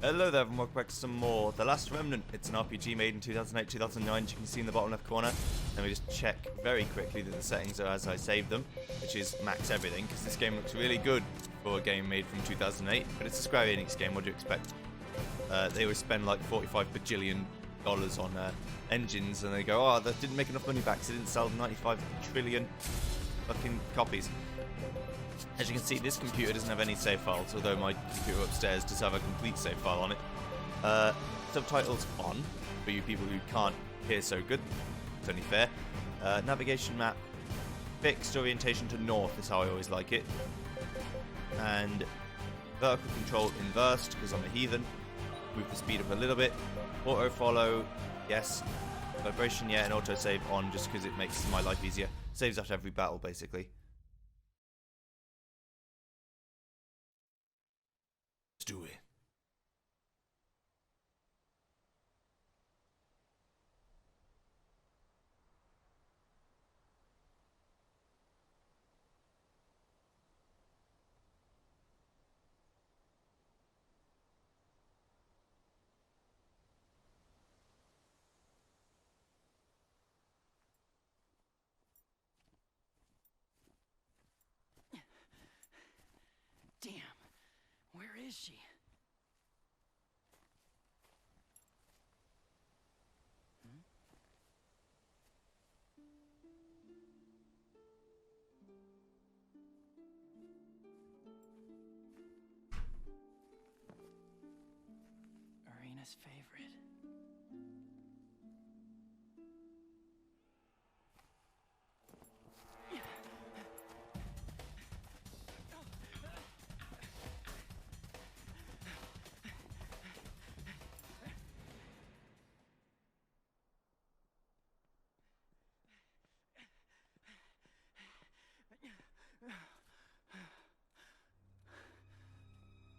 Hello there, and welcome back to some more The Last Remnant. It's an RPG made in 2008-2009, as you can see in the bottom left corner. Let me just check very quickly that the settings are as I saved them, which is max everything, because this game looks really good for a game made from 2008, but it's a Square Enix game, what do you expect? They always spend like $45 bajillion on engines, and they go, oh, that didn't make enough money back, because it didn't sell 95 trillion fucking copies. As you can see, this computer doesn't have any save files, although my computer upstairs does have a complete save file on it. Subtitles on, for you people who can't hear so good. It's only fair. Navigation map, fixed orientation to north is how I always like it. And vertical control inversed, because I'm a heathen. Move the speed up a little bit. Auto follow, yes. Vibration, yeah, and auto save on, just because it makes my life easier. Saves after every battle, basically. Let's do it. Damn, where is she? Irina's favorite.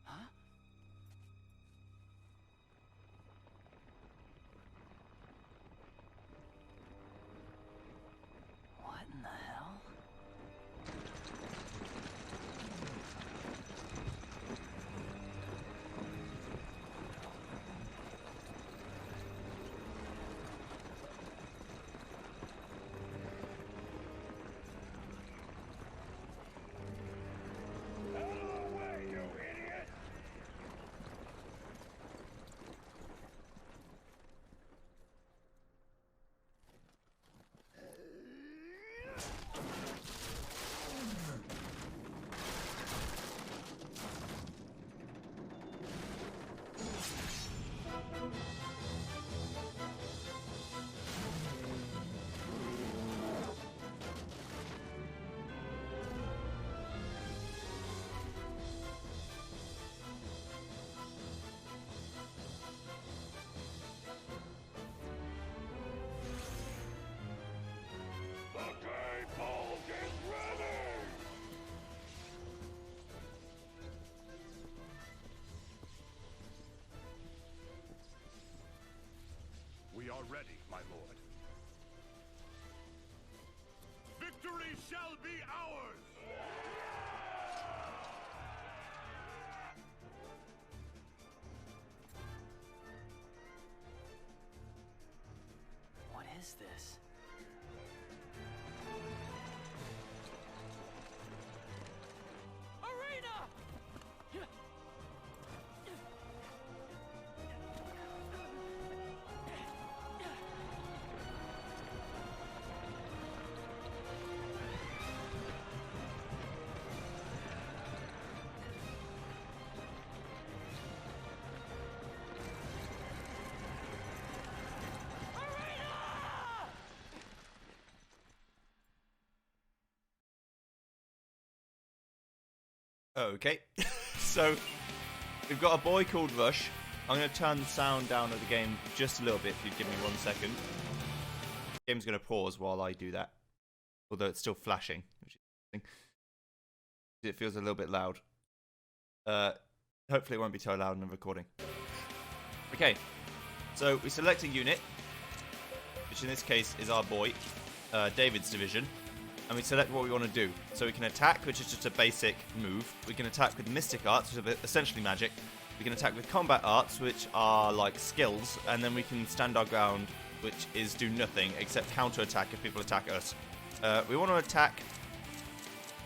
Huh? What in the hell? We are ready, my lord. Victory shall be ours! What is this? Irina! Okay, so we've got a boy called Rush. I'm going to turn the sound down of the game just a little bit if you'd give me 1 second. The game's going to pause while I do that, although it's still flashing, which is interesting. It feels a little bit loud. Hopefully it won't be too loud in the recording. Okay, so we select a unit, which in this case is our boy, David's division. And we select what we want to do. So we can attack, which is just a basic move. We can attack with Mystic Arts, which is essentially magic. We can attack with combat arts, which are like skills, and then we can stand our ground, which is do nothing except counter-attack if people attack us. We want to attack.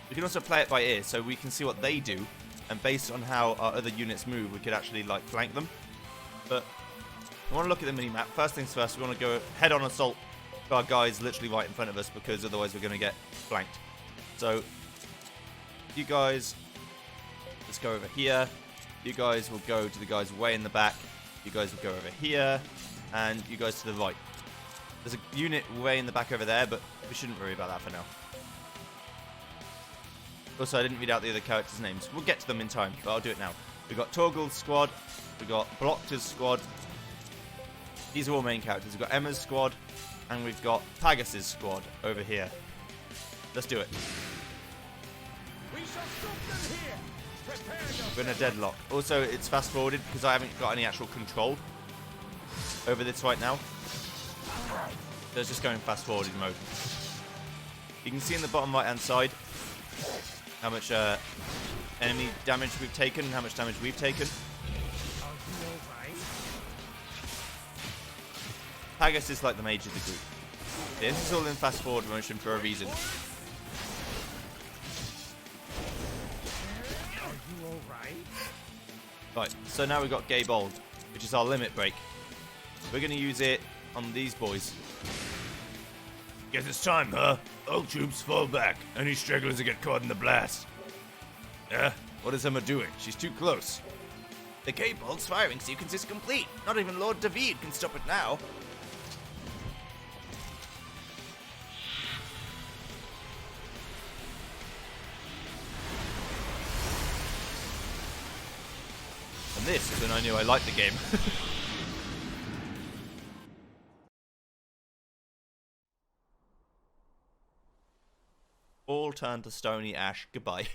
We can also play it by ear, so we can see what they do, and based on how our other units move, we could actually like flank them. But we want to look at the mini-map. First things first, we want to go head-on assault to our guys literally right in front of us, because otherwise we're going to get flanked. So you guys, let's go over here. You guys will go to the guys way in the back. You guys will go over here, and you guys to the right. There's a unit way in the back over there, but we shouldn't worry about that for now. Also, I didn't read out the other characters' names. We'll get to them in time, but I'll do it now. We've got Torgal's squad. We've got Bloctor's squad. These are all main characters. We've got Emma's squad. And we've got Pagas's squad over here. Let's do it. We shall stop them here. Prepare We're in a deadlock. Also, it's fast-forwarded because I haven't got any actual control over this right now. So it's just going fast-forwarded mode. You can see in the bottom right-hand side how much enemy damage we've taken and how much damage we've taken. Pagas is like the mage of the group. This is all in fast-forward motion for a reason. Right, so now we've got Gay Bold, which is our limit break. We're going to use it on these boys. Guess it's time, huh? All troops fall back. Any stragglers that get caught in the blast. What is Emma doing? She's too close. The Gay Bold's firing sequence is complete. Not even Lord David can stop it now. And this is when I knew I liked the game. All turn to stony ash. Goodbye.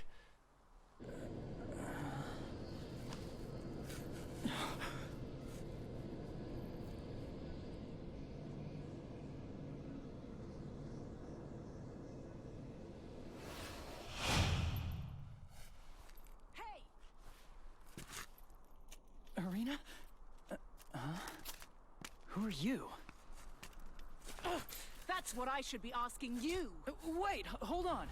Hey! Irina? Who are you? That's what I should be asking you. Wait, hold on.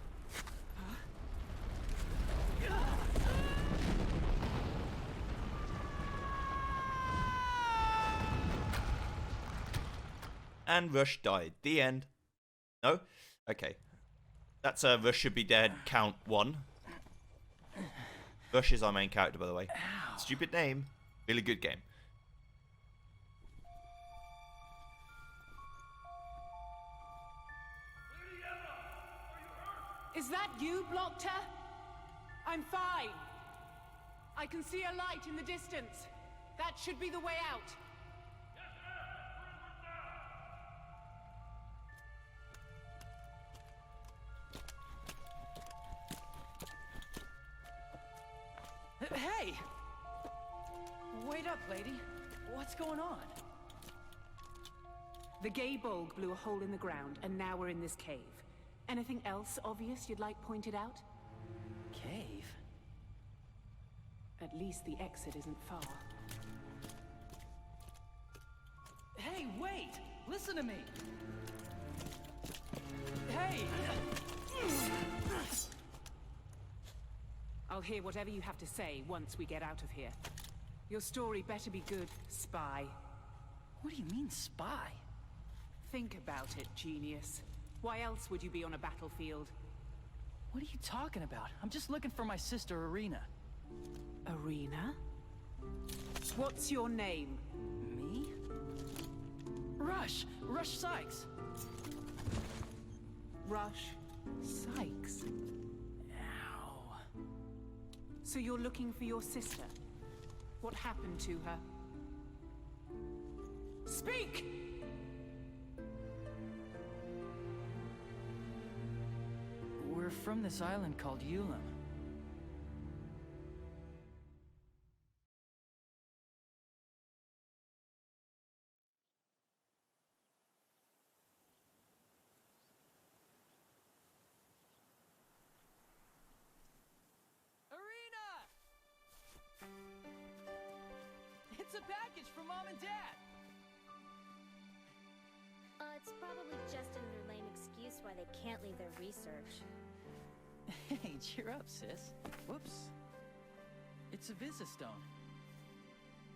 And Rush died. The end. No? Okay. That's Rush should be dead count 1. Rush is our main character, by the way. Ow. Stupid name. Really good game. Is that you, Bloctor? I'm fine. I can see a light in the distance. That should be the way out. Hey! Wait up, lady. What's going on? The Gay Bulg blew a hole in the ground, and now we're in this cave. Anything else obvious you'd like pointed out? Cave? At least the exit isn't far. Hey, wait! Listen to me! Hey! I'll hear whatever you have to say once we get out of here. Your story better be good, spy. What do you mean, spy? Think about it, genius. Why else would you be on a battlefield? What are you talking about? I'm just looking for my sister, Irina. Irina? What's your name? Me? Rush! Rush Sykes! Rush Sykes. Ow. So you're looking for your sister? What happened to her? Speak! We're from this island called Ulam. for Mom and Dad. It's probably just another lame excuse why they can't leave their research. Hey, cheer up, sis. Whoops. It's a Visa stone.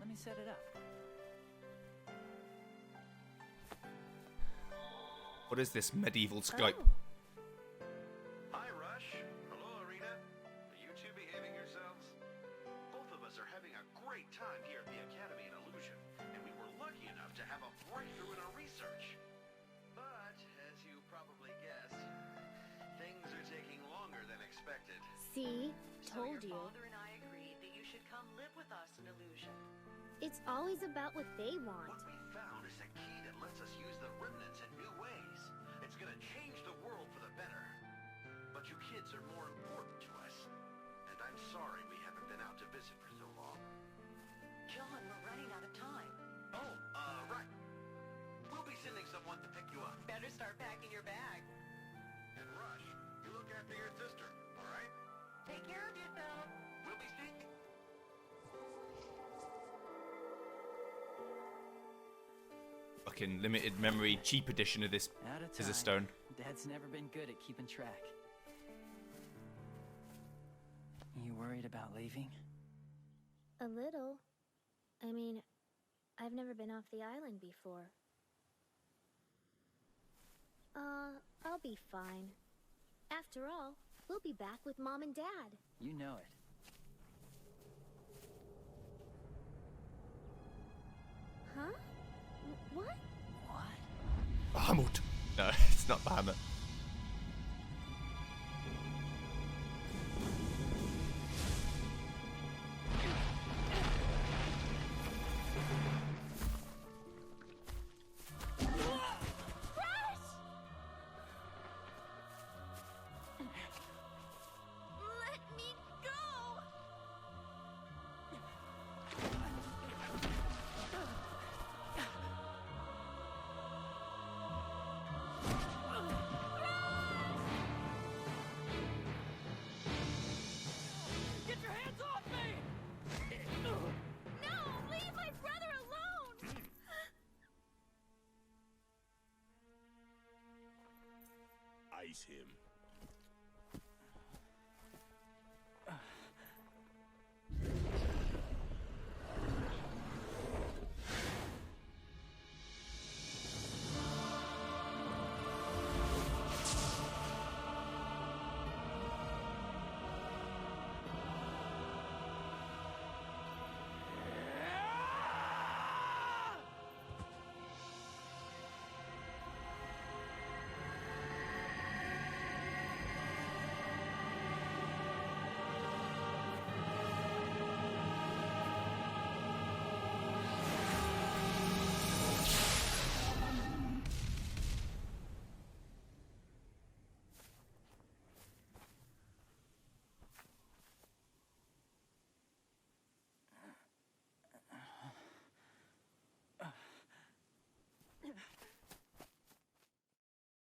Let me set it up. What is this medieval Skype? Oh. Hi, Rush. Hello, Irina. Are you two behaving yourselves? Both of us are having a great time here at the Academy in Illusion, and we were lucky enough to have a breakthrough in our research. But, as you probably guessed, things are taking longer than expected. See? So Told your you. father and I agreed that you should come live with us in Illusion. It's always about what they want. What we found is a key that lets us use the remnants in new ways. It's gonna change the world for the better. But you kids are more important to us. And I'm sorry we haven't been out to visit for so long. John, we're running out of time. Oh, right. We'll be sending someone to pick you up. Better start packing your bag. And Rush, you look after your sister, all right? Take care of yourself. We'll be seeing you. Fucking limited memory, cheap edition of this Out of time. is a stone. Dad's never been good at keeping track. You worried about leaving? A little. I mean, I've never been off the island before. I'll be fine. After all, we'll be back with Mom and Dad. You know it. Huh? What? What? Bahamut. No, it's not Bahamut. Let me go! Get your hands off me! No! Leave my brother alone! Ice him.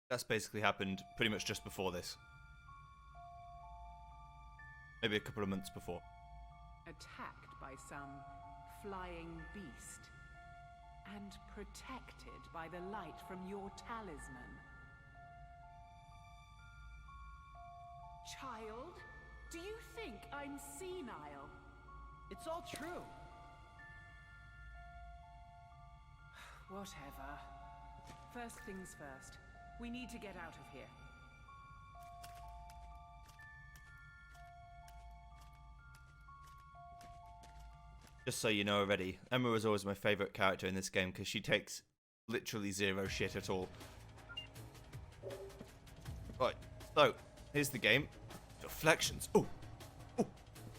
That's basically happened pretty much just before this. Maybe a couple of months before. Attacked by some flying beast. And protected by the light from your talisman. Child, do you think I'm senile? It's all true. Whatever. First things first. We need to get out of here. Just so you know already, Emma was always my favourite character in this game because she takes literally zero shit at all. Right, so here's the game. Reflections. Ooh. Ooh.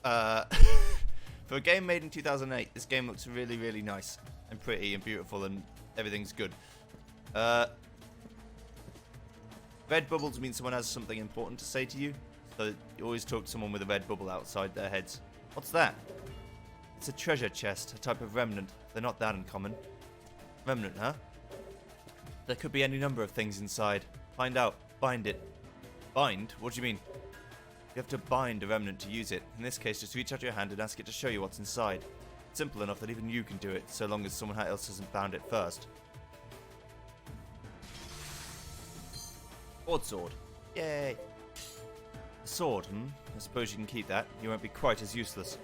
For a game made in 2008, this game looks really, really nice and pretty and beautiful and everything's good. Red bubbles mean someone has something important to say to you, so you always talk to someone with a red bubble outside their heads. What's that? It's a treasure chest, a type of remnant. They're not that uncommon. Remnant, huh? There could be any number of things inside. Find out. Bind it. Bind? What do you mean? You have to bind a remnant to use it. In this case, just reach out your hand and ask it to show you what's inside. It's simple enough that even you can do it, so long as someone else hasn't found it first. Broadsword. Yay! A sword, I suppose you can keep that. You won't be quite as useless.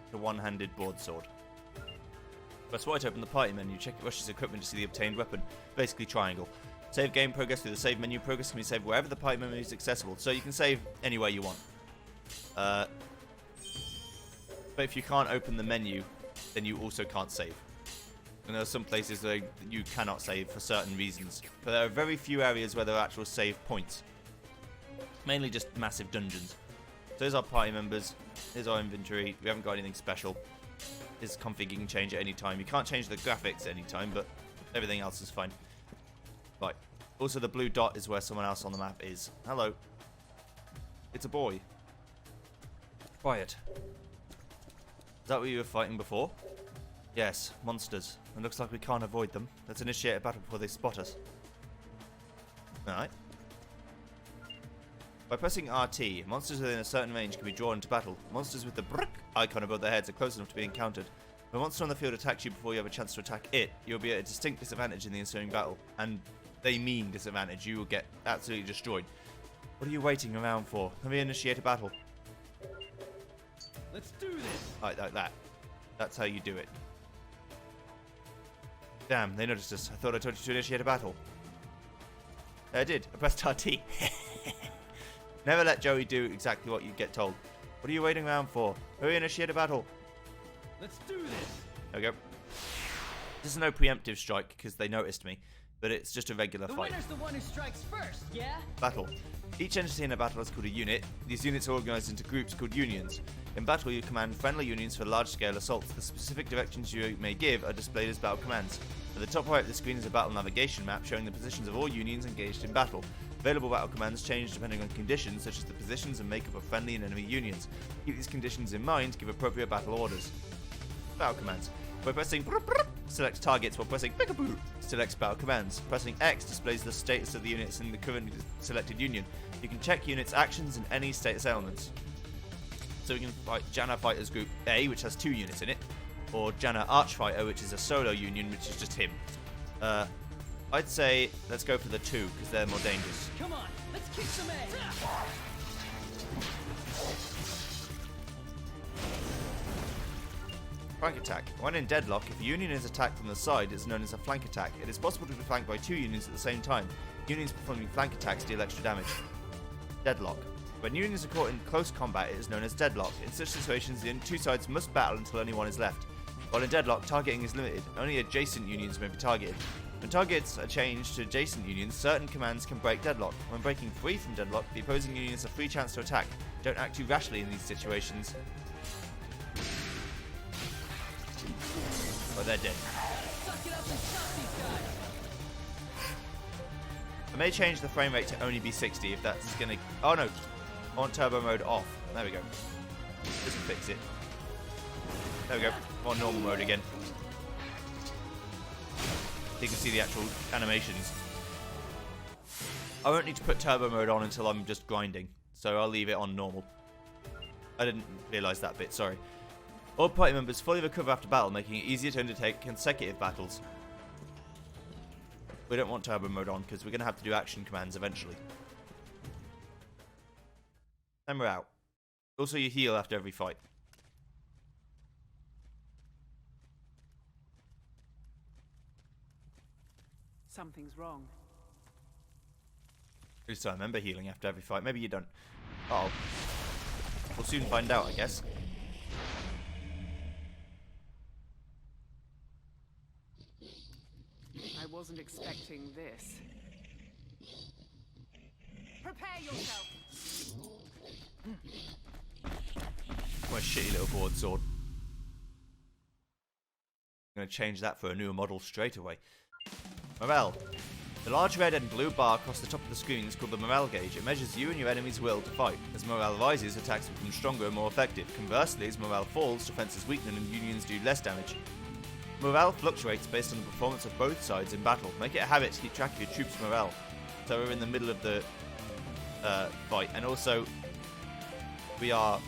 The one-handed broadsword. Press right to open the party menu. Check Rush's equipment to see the obtained weapon. Basically triangle. Save game progress through the save menu. Progress can be saved wherever the party menu is accessible. So you can save anywhere you want. But if you can't open the menu, then you also can't save. And there are some places where you cannot save for certain reasons. But there are very few areas where there are actual save points. Mainly just massive dungeons. So here's our party members. Here's our inventory. We haven't got anything special. This config you can change at any time. You can't change the graphics at any time, but everything else is fine. Right. Also, the blue dot is where someone else on the map is. Hello. It's a boy. Quiet. Is that what you were fighting before? Yes, monsters. It looks like we can't avoid them. Let's initiate a battle before they spot us. Alright. By pressing RT, monsters within a certain range can be drawn into battle. Monsters with the brick icon above their heads are close enough to be encountered. If a monster on the field attacks you before you have a chance to attack it, you'll be at a distinct disadvantage in the ensuing battle. And they mean disadvantage. You will get absolutely destroyed. What are you waiting around for? Let me initiate a battle. Let's do this. Like that. That's how you do it. Damn, they noticed us. I thought I told you to initiate a battle. I did. I pressed RT. Never let Joey do exactly what you get told. What are you waiting around for? Hurry, initiate a battle. Let's do this. There we go. This is no preemptive strike because they noticed me, but it's just a regular The fight. winner's the one who strikes first, yeah? Battle. Each entity in a battle is called a unit. These units are organized into groups called unions. In battle, you command friendly unions for large-scale assaults. The specific directions you may give are displayed as battle commands. At the top right of the screen is a battle navigation map showing the positions of all unions engaged in battle. Available battle commands change depending on conditions, such as the positions and makeup of friendly and enemy unions. Keep these conditions in mind, give appropriate battle orders. Battle commands. By pressing select targets, while pressing selects battle commands. Pressing X displays the status of the units in the currently selected union. You can check units' actions and any status elements. So we can fight Janna Fighters Group A, which has 2 units in it, or Janna Archfighter, which is a solo union, which is just him. I'd say let's go for the 2, because they're more dangerous. Come on, let's kick some ass. Flank attack. When in deadlock, if a union is attacked from the side, it's known as a flank attack. It is possible to be flanked by 2 unions at the same time. Unions performing flank attacks deal extra damage. Deadlock. When unions are caught in close combat, it is known as deadlock. In such situations, the 2 sides must battle until only one is left. While in deadlock, targeting is limited. Only adjacent unions may be targeted. When targets are changed to adjacent unions, certain commands can break deadlock. When breaking free from deadlock, the opposing union has a free chance to attack. Don't act too rashly in these situations. Oh, they're dead. Suck it up and stop these guys. I may change the frame rate to only be 60 if that's gonna... Oh no! I want turbo mode off. There we go. This will fix it. There we go. I'm on normal mode again. You can see the actual animations. I won't need to put turbo mode on until I'm just grinding, so I'll leave it on normal. I didn't realise that bit, sorry. All party members fully recover after battle, making it easier to undertake consecutive battles. We don't want turbo mode on because we're going to have to do action commands eventually. And we're out. Also, you heal after every fight. Something's wrong. At least I remember healing after every fight. Maybe you don't. Uh oh. We'll soon find out, I guess. I wasn't expecting this. Prepare yourself! My shitty little broadsword. I'm going to change that for a newer model straight away. Morale. The large red and blue bar across the top of the screen is called the morale gauge. It measures you and your enemy's will to fight. As morale rises, attacks become stronger and more effective. Conversely, as morale falls, defenses weaken and unions do less damage. Morale fluctuates based on the performance of both sides in battle. Make it a habit to keep track of your troops' morale. So we're in the middle of the fight. And also, we are...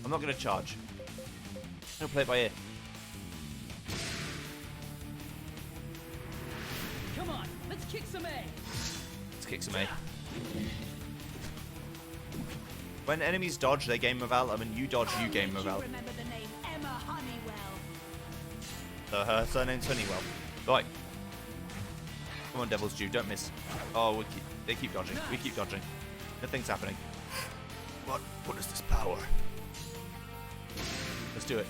I'm not going to charge. I'm going to play it by ear. Come on, let's kick some A. Let's kick some A. When enemies dodge, they gain morale. I mean, you dodge, you gain morale. Remember the name Emma Honeywell. So her surname's Honeywell. Right. Come on, Devil's Due, don't miss. Oh, they keep dodging. We keep dodging. Nothing's happening. What is this power? Let's do it.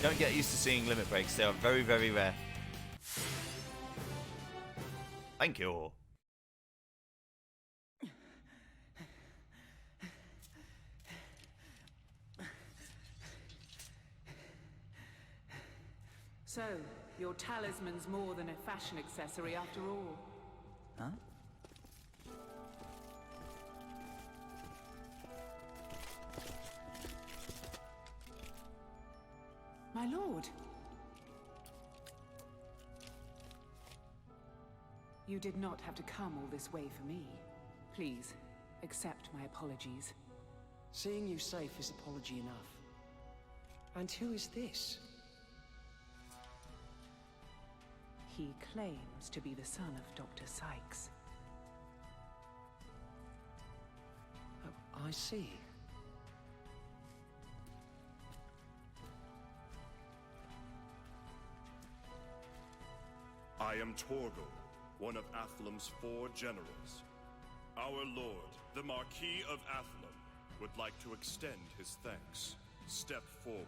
Don't get used to seeing limit breaks. They are very, very rare. Thank you. So, your talisman's more than a fashion accessory after all. Huh? My lord. You did not have to come all this way for me. Please, accept my apologies. Seeing you safe is apology enough. And who is this? He claims to be the son of Dr. Sykes. Oh, I see. I am Torgal, one of Athlum's 4 generals. Our lord, the Marquis of Athlum, would like to extend his thanks. Step forward.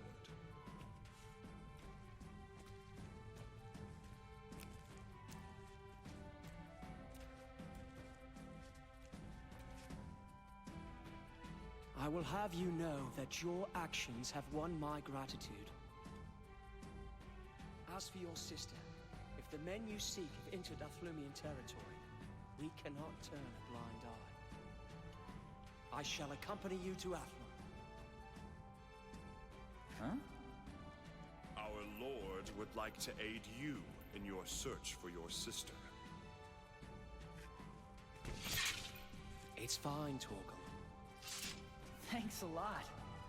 I will have you know that your actions have won my gratitude. As for your sister, if the men you seek have entered Athlumian territory, we cannot turn a blind eye. I shall accompany you to Athlum. Huh? Our lord would like to aid you in your search for your sister. It's fine, Torgal. Thanks a lot.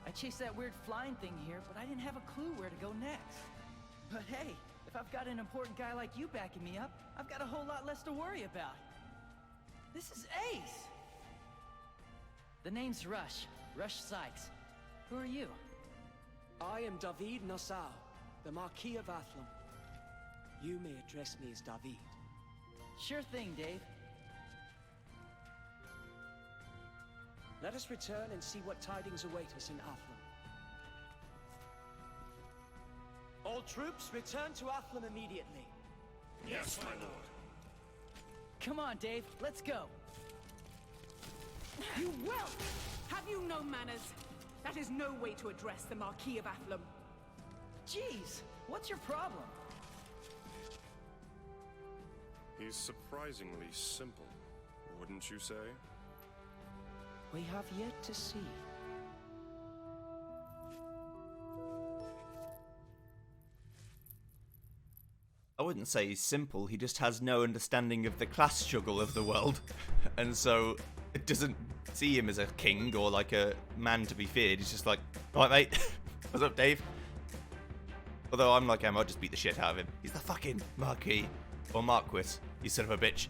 I chased that weird flying thing here, but I didn't have a clue where to go next. But hey, if I've got an important guy like you backing me up, I've got a whole lot less to worry about. This is ace! The name's Rush. Rush Sykes. Who are you? I am David Nassau, the Marquis of Athlum. You may address me as David. Sure thing, Dave. Let us return and see what tidings await us in Athlum. All troops, return to Athlum immediately. Yes, my lord. Come on, Dave. Let's go. You whelp! Have you no manners? That is no way to address the Marquis of Athlum. Jeez, what's your problem? He's surprisingly simple, wouldn't you say? We have yet to see. I wouldn't say he's simple, he just has no understanding of the class struggle of the world. And so it doesn't see him as a king or like a man to be feared. He's just like, right mate, what's up Dave? Although I'm like him, I'll just beat the shit out of him. He's the fucking Marquis. Or Marquis, you son of a bitch.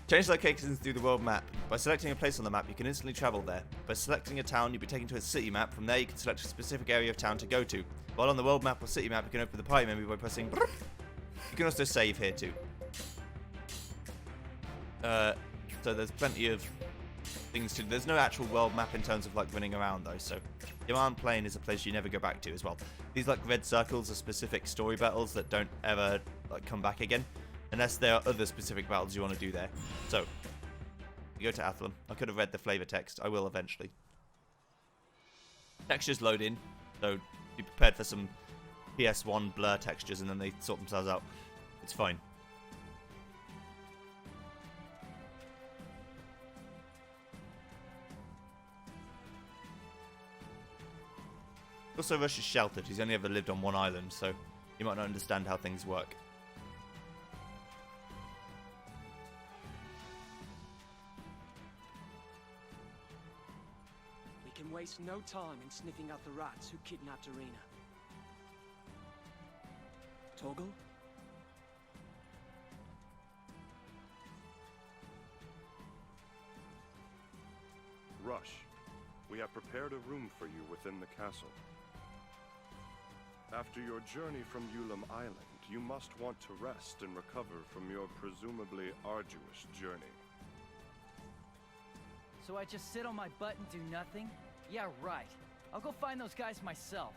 Change locations through the world map. By selecting a place on the map, you can instantly travel there. By selecting a town, you'll be taken to a city map. From there, you can select a specific area of town to go to. While on the world map or city map, you can open the party menu by pressing... You can also save here too. So there's plenty of things to do. There's no actual world map in terms of like running around though, so Yaman Plain is a place you never go back to as well. These like red circles are specific story battles that don't ever like come back again, unless there are other specific battles you want to do there. So you go to Athlum. I could have read the flavor text. I will eventually. Textures load in, so be prepared for some PS1 blur textures and then they sort themselves out. It's fine. Also, Rush is sheltered. He's only ever lived on one island, so he might not understand how things work. We can waste no time in sniffing out the rats who kidnapped Irina. Torgal? Rush, we have prepared a room for you within the castle. After your journey from Ulam Island, you must want to rest and recover from your presumably arduous journey. So I just sit on my butt and do nothing? Yeah, right. I'll go find those guys myself.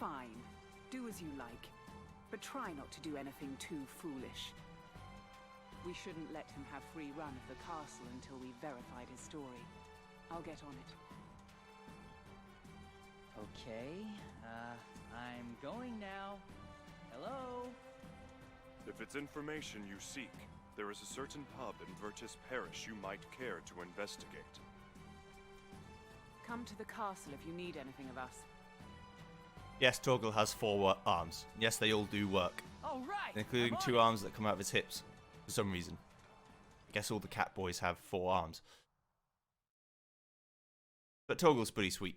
Fine. Do as you like. But try not to do anything too foolish. We shouldn't let him have free run of the castle until we've verified his story. I'll get on it. Okay, I'm going now. Hello? If it's information you seek, there is a certain pub in Virtus Parish you might care to investigate. Come to the castle if you need anything of us. Yes, Torgal has 4 arms. Yes, they all do work. All right. Including 2 arms that come out of his hips. For some reason. I guess all the cat boys have 4 arms. But Torgal's pretty sweet.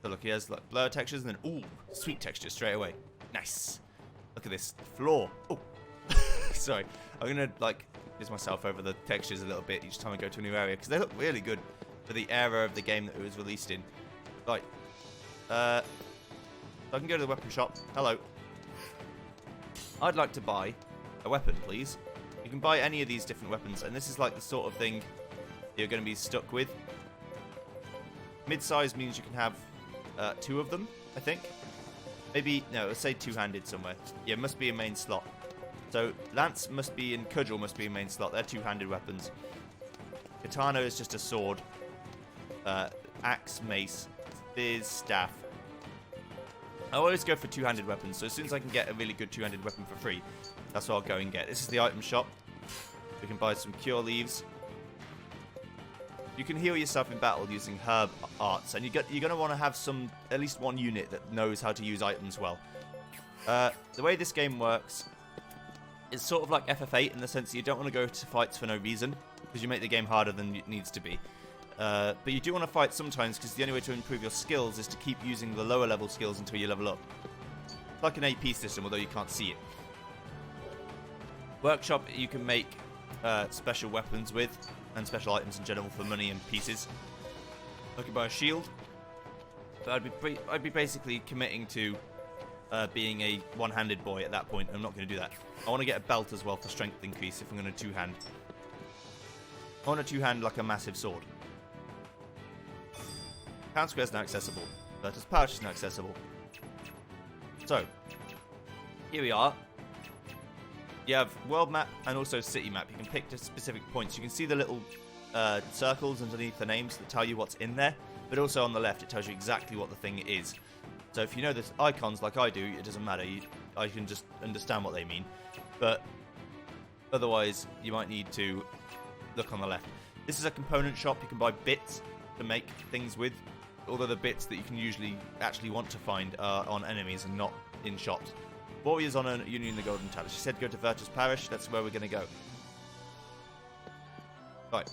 So look, he has like blur textures and then, ooh, sweet texture straight away. Nice. Look at this floor. Oh, sorry. I'm gonna like use myself over the textures a little bit each time I go to a new area because they look really good for the era of the game that it was released in. Right. So I can go to the weapon shop. Hello. I'd like to buy a weapon, please. You can buy any of these different weapons, and this is like the sort of thing you're going to be stuck with. Mid-size means you can have 2 of them, I think. Maybe, no, let's say 2-handed somewhere. Yeah, must be a main slot. So, Lance must be and Cudgel must be a main slot. They're 2-handed weapons. Katana is just a sword. Axe, mace, spears, staff. I always go for 2-handed weapons, so as soon as I can get a really good 2-handed weapon for free, that's what I'll go and get. This is the item shop. We can buy some cure leaves. You can heal yourself in battle using herb arts, and you're going to want to have at least one unit that knows how to use items well. The way this game works is sort of like FF8 in the sense that you don't want to go to fights for no reason, because you make the game harder than it needs to be. But you do want to fight sometimes, because the only way to improve your skills is to keep using the lower level skills until you level up. It's like an AP system, although you can't see it. Workshop you can make special weapons with, and special items in general for money and pieces. I could buy a shield, but I'd be basically committing to being a one-handed boy at that point. I'm not going to do that. I want to get a belt as well for strength increase if I'm going to 2-hand. I want to 2-hand like a massive sword. Town Square is now accessible. Virtus Parish is now accessible. So, here we are. You have world map and also city map. You can pick to specific points. You can see the little circles underneath the names that tell you what's in there. But also on the left, it tells you exactly what the thing is. So if you know the icons like I do, it doesn't matter. I can just understand what they mean. But otherwise, you might need to look on the left. This is a component shop. You can buy bits to make things with. Although the bits that you can usually actually want to find are on enemies and not in shops. Warriors on a Union the Golden Talus. She said go to Virtus Parish. That's where we're going to go. Right.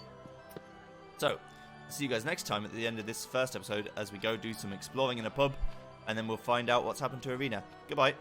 So, see you guys next time at the end of this first episode as we go do some exploring in a pub. And then we'll find out what's happened to Irina. Goodbye.